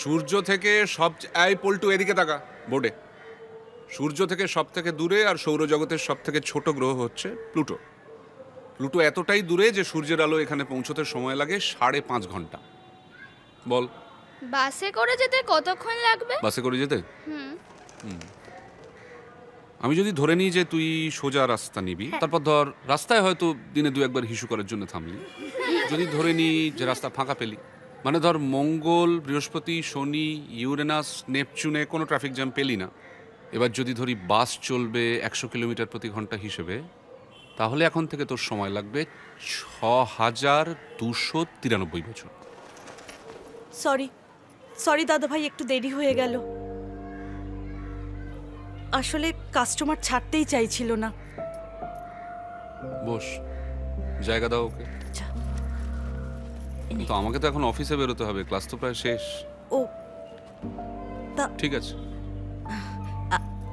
সূর্য থেকে এই পল্টু এদিকে তাকা বোর্ডে। সূর্য থেকে সব থেকে দূরে আর সৌরজগতের সব থেকে ছোট গ্রহ হচ্ছে প্লুটো। প্লুটো এতটাই দূরে যে সূর্যের আলো এখানে পৌঁছতে সময় লাগে 5.5 ঘন্টা। বল বাসে করে যেতে কতক্ষণ লাগবে? বাসে করে যেতে আমি যদি ধরে নিই যে তুই সোজা রাস্তা নিবি, তারপর ধর রাস্তায় হয়তো দিনে 2-1 বার হিসু করার জন্য থামলি, যদি ধরে নিই যে রাস্তা ফাঁকা পেলি, মানে ধর মঙ্গল, বৃহস্পতি, শনি, ইউরেনাস, নেপচুনে কোনো ট্রাফিক জ্যাম পেলি না, এবার যদি ধরি বাস চলবে 100 কিলোমিটার প্রতি ঘন্টা হিসেবে, তাহলে এখন থেকে তোর সময় লাগবে 6293 বছর। সরি দাদা ভাই, একটু দেরি হয়ে গেল। আসলে কাস্টমার ছাড়তেই চাইছিল না। বস, জায়গা দাও ওকে। তো আমাকে তো এখন অফিসে বেরোতে হবে, ক্লাস তো প্রায় শেষ। ও ঠিক আছে,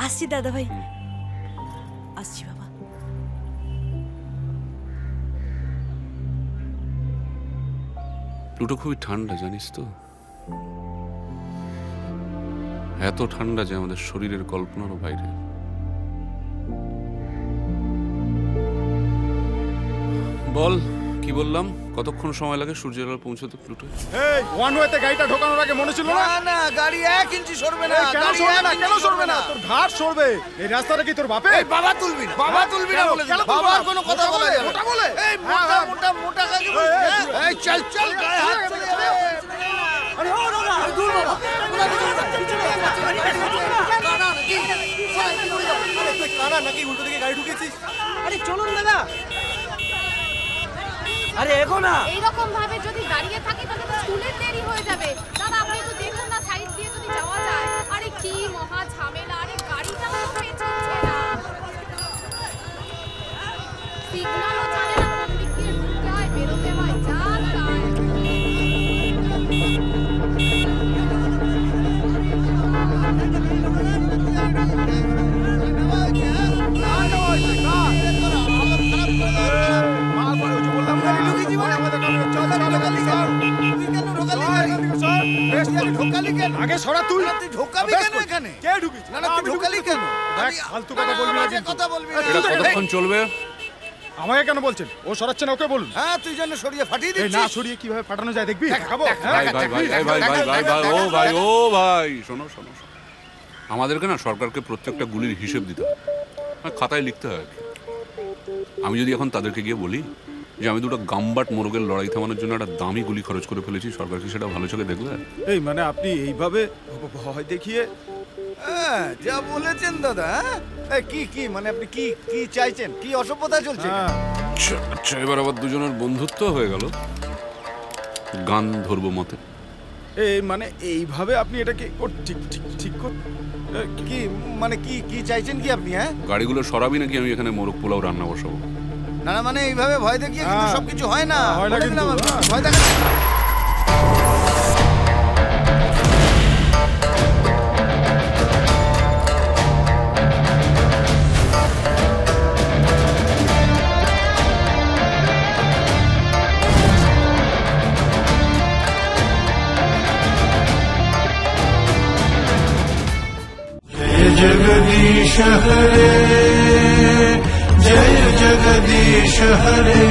আসছি দাদা ভাই, আসছি বাবা। প্লুটো খুবই ঠান্ডা, জানিস তো? এত ঠান্ডা যে আমাদের শরীরের কল্পনারও বাইরে। বল কি বললাম, কতক্ষণ সময় লাগে সূর্যের আলো পৌঁছতে প্লুটো? এই ওয়ান ওয়েতে গাড়িটা ঢোকানোর আগে মনে ছিল না? না গাড়ি 1 ইঞ্চি সরবে না। গাড়ি কেন সরবে না? তোর ঘাট সরবে। এই রাস্তাটা কি তোর বাপে? এই বাবা তুলবি না, বাবা তুলবি না বলে। বাবার কোনো কথা বলে ওটা বলে। এই মোটা কাকে বলছিস? এই চল গায়ে হাত চলে যাবে। আরে ও না দূর বাবা। কানা নাকি উল্টো দিকে গাড়ি ঢুকেছিস? আরে চলুন দাদা। আরে এগো না। এইরকম ভাবে যদি দাঁড়িয়ে থাকি তাহলে তো স্কুলের দেরি হয়ে যাবে। দাদা আপনি একটু দেখুন না, সাইড দিয়ে যদি যাওয়া যায়। আরে কি মহা ঝামেলা, আরে গাড়িটা তো চলছে না। সিগন্যালও জানে না কোন দিক দিয়ে ঢুকতে হয়, বেরোতে হয়, যা তাই। আগে সরা তুই। ঢোকাবি কেন এখানে? কে ঢুকিস? না তুই ঢোকালি কেন? দেখ ফালতু কথা বলবি না কিন্তু। কথা বলবি না। এটা কতক্ষণ চলবে? আমাকে কেন বলছেন? ও সরাচ্ছে না, ওকে বলুন। হ্যাঁ তুই জানো সরিয়ে ফাটিয়ে দিচ্ছিস। না সরিয়ে কিভাবে ফাটানো যায় দেখবি? দেখাবো। ভাই ও ভাই শোনো, আমাদেরকে না সরকারকে প্রত্যেকটা গুলির হিসেব দিতে হয়, খাতায় লিখতে হয়। আমি যদি এখন তাদেরকে গিয়ে বলি যে আমি দুটো গাম্বাট মোরগের লড়াই থামানোর জন্য একটা দামি গুলি খরচ করে ফেলেছি, সরকার কি সেটা ভালো চোখে দেখবে? এই মানে আপনি এইভাবে ভয় দেখিয়ে? যা বলেছেন দাদা। কি মানে আপনি কি চাইছেন? কি অসভ্যতা চলছে? আচ্ছা এবার আবার দুজনের বন্ধুত্ব হয়ে গেল, গান ধরবো মতে। এই মানে এইভাবে আপনি এটাকে ঠিক কর। কি মানে কি চাইছেন কি আপনি? গাড়িগুলো সরাবি নাকি আমি এখানে মোরগ পোলাও রান্না বসাবো? না মানে এইভাবে ভয় দেখিয়ে কিন্তু সবকিছু হয় না। কিন্তু ভয় দেখা जगदीश हरे जय जगदीश हरे।